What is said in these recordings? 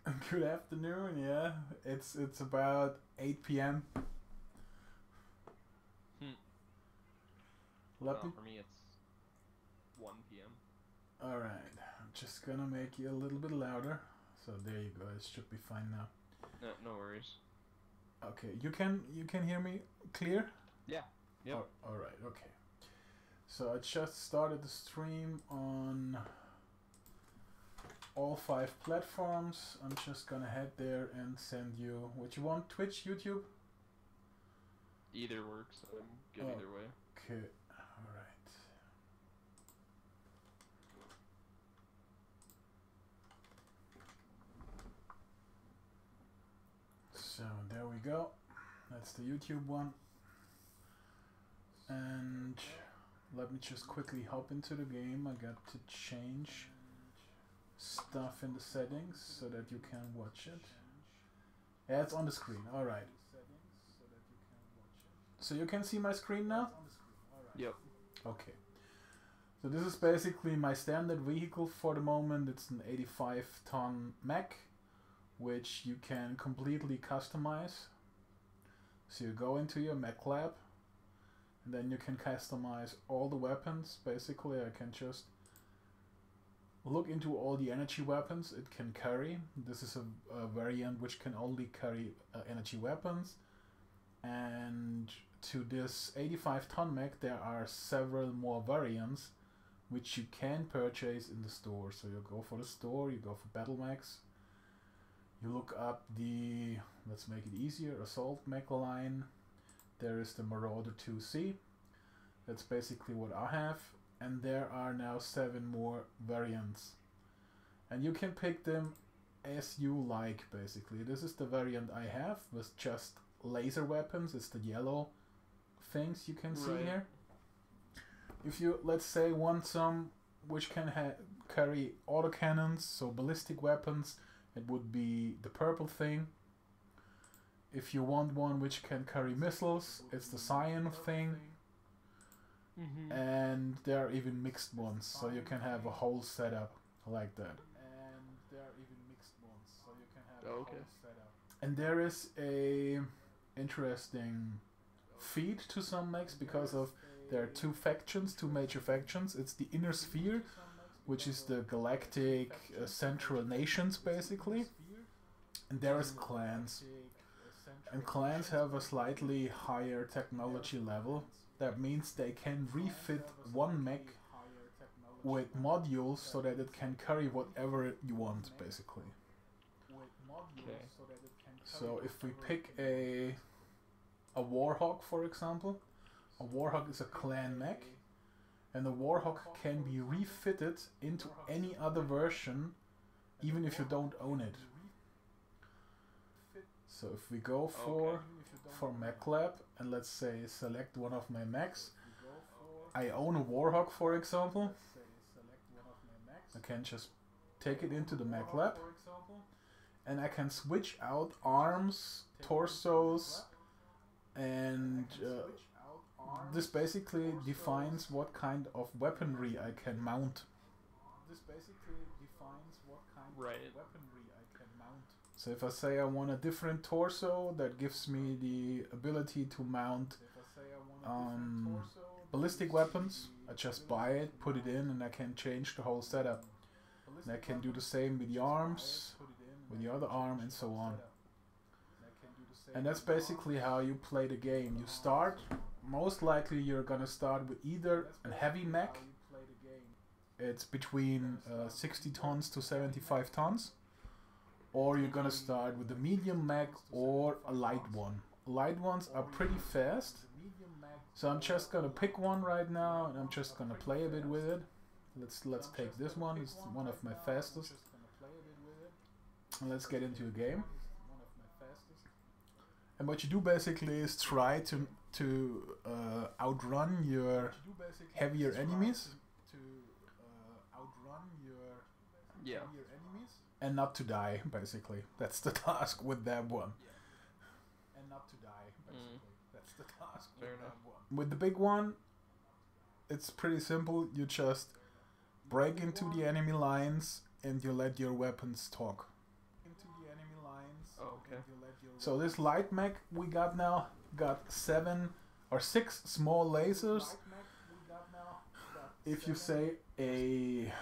Good afternoon. Yeah, it's about 8 p.m. Well, for me it's 1 p.m. All right, I'm just gonna make you a little bit louder. So there you go. It should be fine now. No worries. Okay, you can hear me clear? Yeah. Yep. All right. Okay. So I just started the stream on all 5 platforms. I'm just gonna head there and send you what you want. Twitch, YouTube. Either works. I'm good either way. Okay. All right. So there we go. That's the YouTube one. And let me just quickly hop into the game. I got to change stuff in the settings so that you can watch it. Yeah, it's on the screen. All right. So you can see my screen now? Yep. Okay. So this is basically my standard vehicle for the moment. It's an 85-ton mech, which you can completely customize. So you go into your mech lab, and then you can customize all the weapons. Basically, I can just look into all the energy weapons it can carry. This is a variant which can only carry energy weapons. And to this 85-ton mech, there are several more variants which you can purchase in the store. So you go for the store, you go for battle mechs, you look up the, let's make it easier, assault mech line. There is the Marauder 2C. That's basically what I have. And there are now 7 more variants. And you can pick them as you like, basically. This is the variant I have with just laser weapons. It's the yellow things you can see here. If you, let's say, want some which can carry autocannons, so ballistic weapons, it would be the purple thing. If you want one which can carry missiles, it's the cyan thing. And there are even mixed ones, so you can have a whole setup like that. And there is a interesting feat to some mechs because of there are 2 factions, 2 major factions. It's the Inner Sphere, which is the galactic central nations basically, and there is clans. And clans have a slightly higher technology level. That means they can refit one mech with modules so that it can carry whatever you want, basically. Okay. So if we pick a Warhawk, for example, a Warhawk is a clan mech, and the Warhawk can be refitted into any other version, even if you don't own it. So if we go for Mech Lab, and let's say select one of my mechs, I own a Warhawk, for example. I can just take it into the Mech Lab, and I can switch out arms, torsos, and this basically defines what kind of weaponry I can mount. So if I say I want a different torso, that gives me the ability to mount ballistic weapons. I just buy it, put it in, and I can change the whole setup. And I can do the same with the arms, with the other arm, and so on. And that's basically how you play the game. You start, most likely you're gonna start with either a heavy mech. It's between 60 tons to 75 tons. Or you're gonna start with a medium mech or a light one. Light ones are pretty fast. So I'm just gonna pick one right now, and I'm just gonna play a bit with it. Let's take this one. It's one of my fastest. And let's get into a game. And what you do basically is try to outrun your heavier enemies. Yeah. And not to die, basically. That's the task with that one. And not to die, basically. That's the task with that one. With the big one, it's pretty simple. You just break into the enemy lines and you let your weapons talk. Oh, okay. So this light mech we got now got 7 or 6 small lasers. If you say a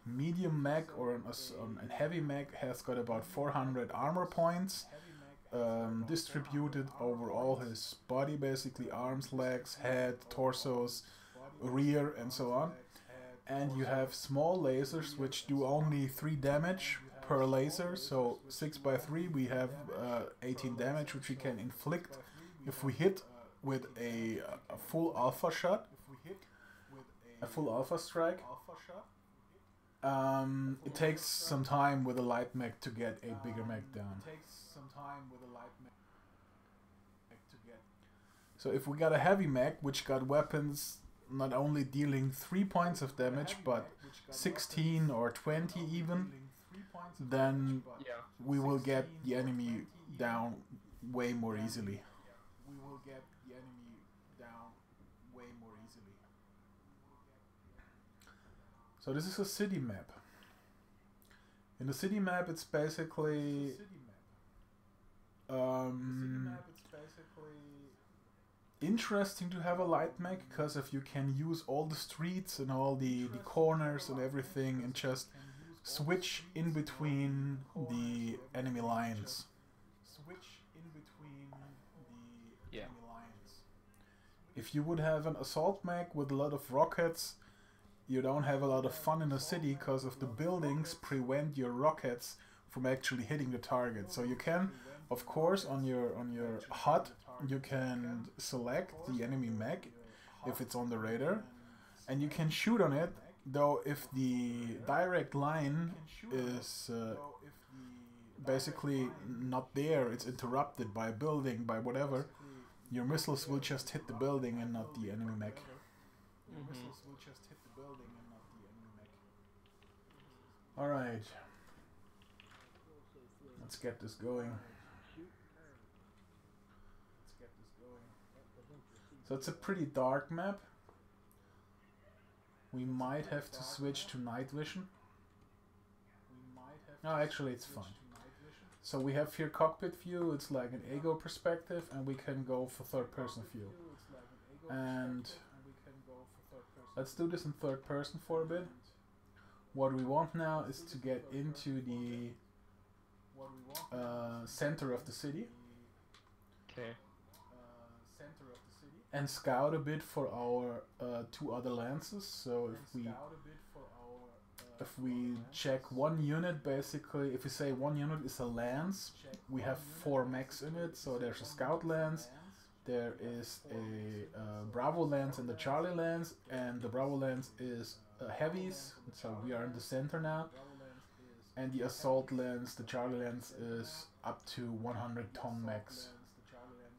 medium mech or a heavy mech has got about 400 armor points, distributed over all his body, basically arms, legs, head, torsos, rear, and so on. And you have small lasers which do only 3 damage per laser, so 6 by 3 we have 18 damage, which we can inflict if we hit with a full alpha shot, a full alpha strike. It takes some time with a light mech to get a bigger mech down. So if we got a heavy mech which got weapons not only dealing 3 points of damage but 16 or 20 even, then we will get the enemy down way more easily. So this is a city map. In the city map it's basically interesting to have a light mech, because if you can use all the streets and all the corners and everything and just switch in between the enemy lines. Yeah. If you would have an assault mech with a lot of rockets, you don't have a lot of fun in the city because of the buildings prevent your rockets from actually hitting the target. So you can, of course, on your HUD, you can select the enemy mech if it's on the radar, and you can shoot on it. Though if the direct line is basically not there, it's interrupted by a building, by whatever, your missiles will just hit the building and not the enemy mech. Alright, let's get this going. So it's a pretty dark map. We might have to switch to night vision. No, actually it's fine. So we have here cockpit view, it's like an ego perspective, and we can go for third person view. And let's do this in third person for a bit. What we want now is to get into the center of the city. Okay. And scout a bit for our 2 other lances. So if we check one unit, basically, if we say one unit is a lance, we have 4 mechs in it. So there's a scout lance, there is a Bravo lance and the Charlie lance, and the Bravo lance is heavies, so we are in the center now. And the assault lance, the Charlie lance, is up to 100-ton mechs,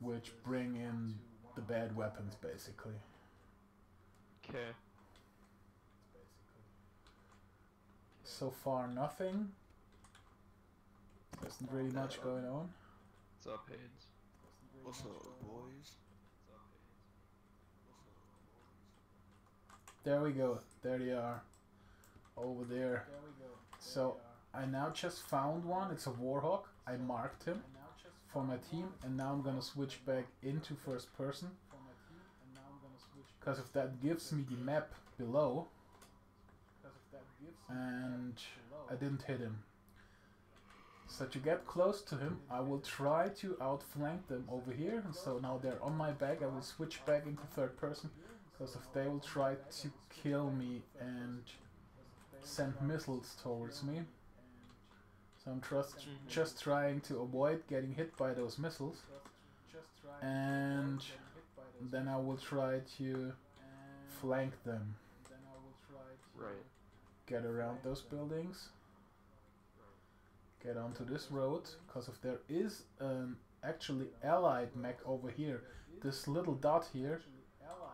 which bring in the bad weapons, basically. Okay. So far, nothing. There isn't really much going on. What's up, Hades? What's up, boys? There we go. There they are. Over there. So, I now just found one. It's a Warhawk. I marked him for my team, and now I'm gonna switch back into first person, because if that gives me the map below, and I didn't hit him. So to get close to him, I will try to outflank them over here. And so now they're on my back, I will switch back into third person, because if they will try to kill me and send missiles towards me, so I'm just trying to avoid getting hit by those missiles, and then I will try to flank them. Right. Get around those buildings, get onto this road, because if there is an actually allied mech over here, this little dot here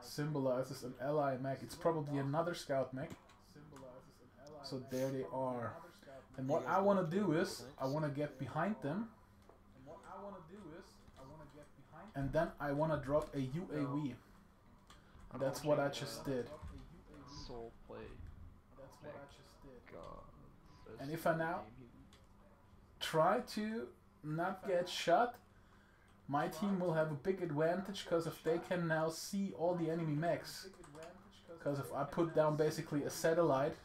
symbolizes an ally mech. It's probably another scout mech. So there they are. And what I want to do is, I want to get behind them, and then I want to drop a UAV. That's what I just did. Soul play. God. And if I now try to not get shot, my team will have a big advantage because if they can now see all the enemy mechs. Because if I put down basically a satellite,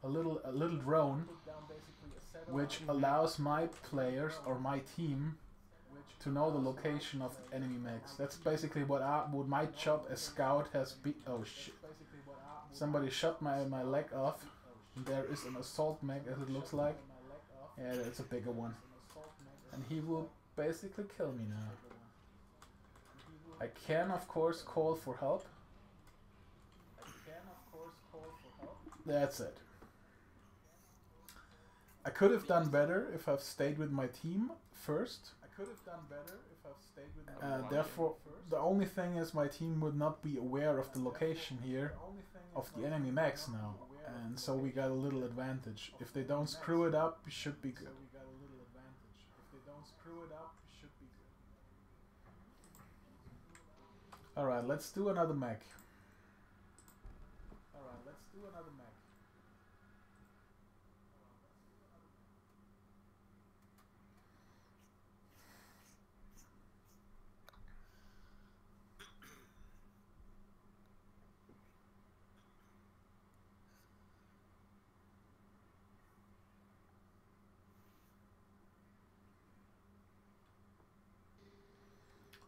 a little drone, which allows my players or my team to know the location of the enemy mechs. That's basically what my job as scout has been. Oh shit! Somebody shot my leg off. There is an assault mech, as it looks like. Yeah, it's a bigger one, and he will basically kill me now. I can of course call for help. That's it. I could have done better if I've stayed with my team first. Therefore, the only thing is my team would not be aware of the location here of the enemy mechs now. And so we got a little advantage. If they don't screw it up, it should be good. Alright, let's do another mech.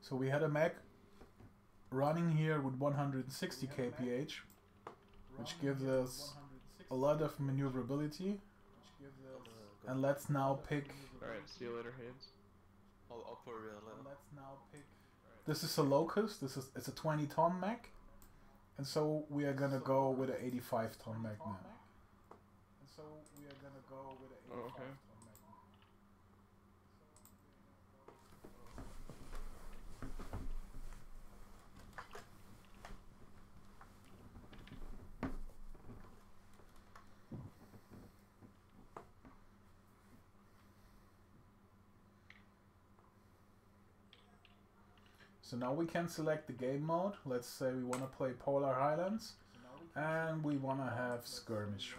So we had a mech running here with 160 kph, which gives us a lot of maneuverability. And let's now pick. Alright, see you later, Haynes. I'll put it in later. This is a Locust. It's a 20-ton mech, and so we are gonna go with an 85-ton mech now. Oh, okay. So now we can select the game mode. Let's say we want to play Polar Highlands, and we want to have skirmish.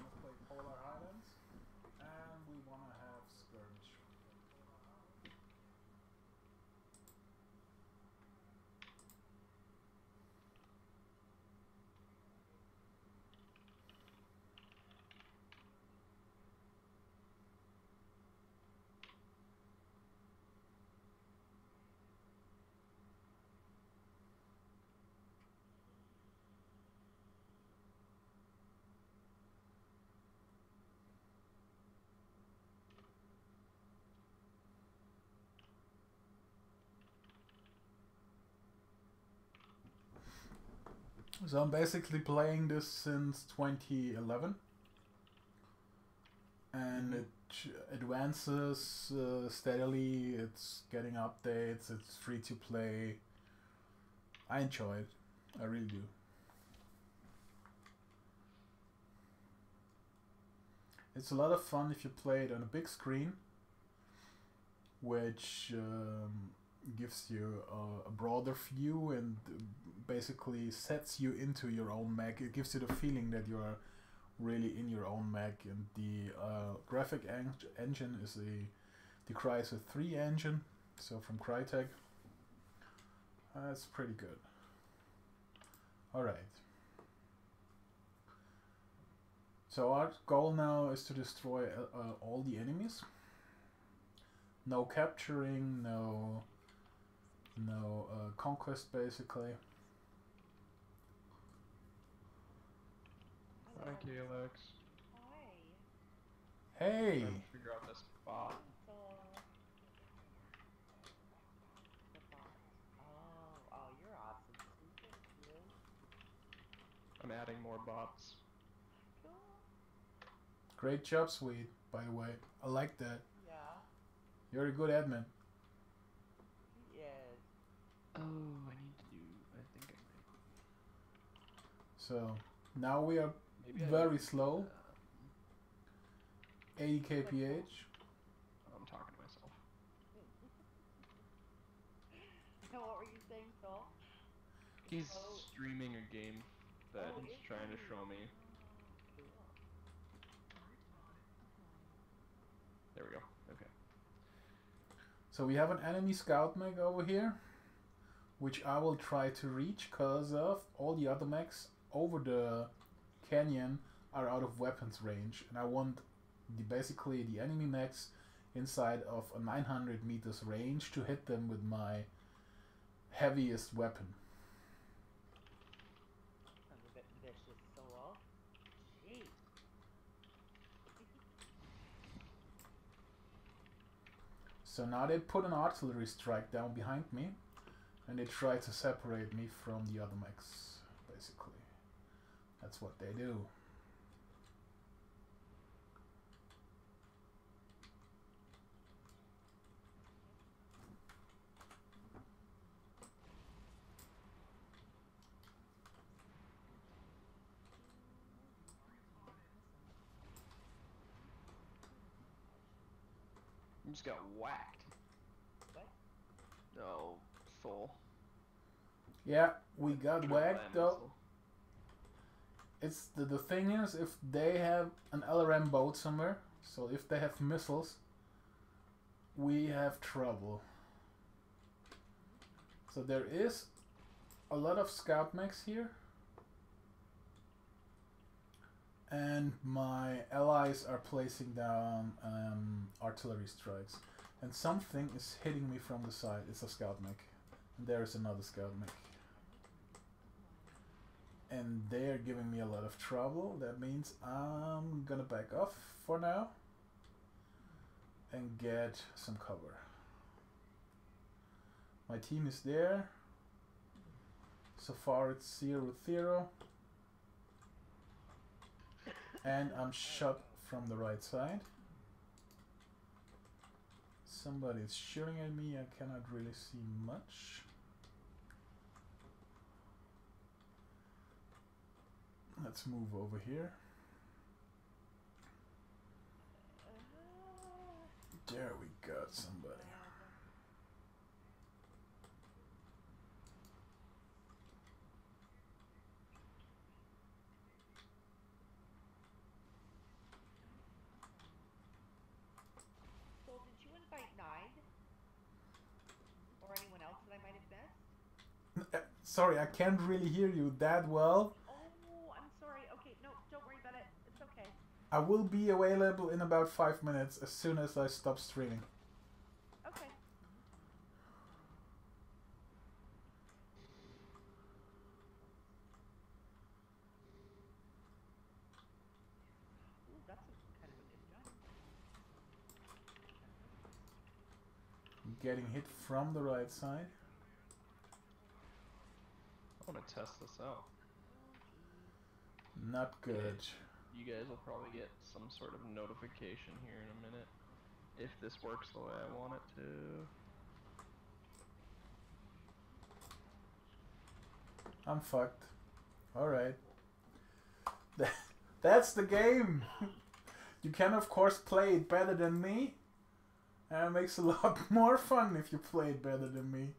So I'm basically playing this since 2011, and it advances steadily. It's getting updates. It's free to play. I enjoy it. I really do. It's a lot of fun if you play it on a big screen, which gives you a broader view and basically sets you into your own mech. It gives you the feeling that you are really in your own mech, and the graphic engine is the Crysis 3 engine, so from Crytek. It's pretty good. Alright. So our goal now is to destroy all the enemies. No capturing, no conquest basically. Thank you, Alex. Hey! Trying to figure out this bot. Oh, you're awesome. I'm adding more bots. Great job, Sweet, by the way. I like that. Yeah. You're a good admin. He is. Oh, I need to do. I think I So now we are maybe very slow. 80 kph. I'm talking to myself. What were you saying, Phil? He's streaming a game that he's trying to show me. There we go. Okay. So we have an enemy scout mech over here, which I will try to reach because of all the other mechs over the canyon are out of weapons range, and I want basically the enemy mechs inside of a 900 meters range to hit them with my heaviest weapon. I'm a bit vicious, Soul. Gee. So now they put an artillery strike down behind me, and they try to separate me from the other mechs, basically. That's what they do. You just got whacked. What? No, Soul. Yeah, we got Triple whacked damage, though. Soul. It's the thing is, if they have an LRM boat somewhere, so if they have missiles, we have trouble. So there is a lot of scout mechs here, and my allies are placing down artillery strikes, and something is hitting me from the side. It's a scout mech, and there is another scout mech. And they're giving me a lot of trouble. That means I'm gonna back off for now and get some cover. My team is there. So far it's 0-0. And I'm shot from the right side. Somebody's shooting at me. I cannot really see much. Let's move over here. There we got somebody. So did you invite Nine? Or anyone else that I might have missed? Sorry, I can't really hear you that well. I will be available in about 5 minutes as soon as I stop streaming. Okay. Ooh, that's kind of a good gun. I'm getting hit from the right side. I want to test this out. Not good. You guys will probably get some sort of notification here in a minute if this works the way I want it to. I'm fucked. Alright. That's the game! You can of course play it better than me. And it makes a lot more fun if you play it better than me.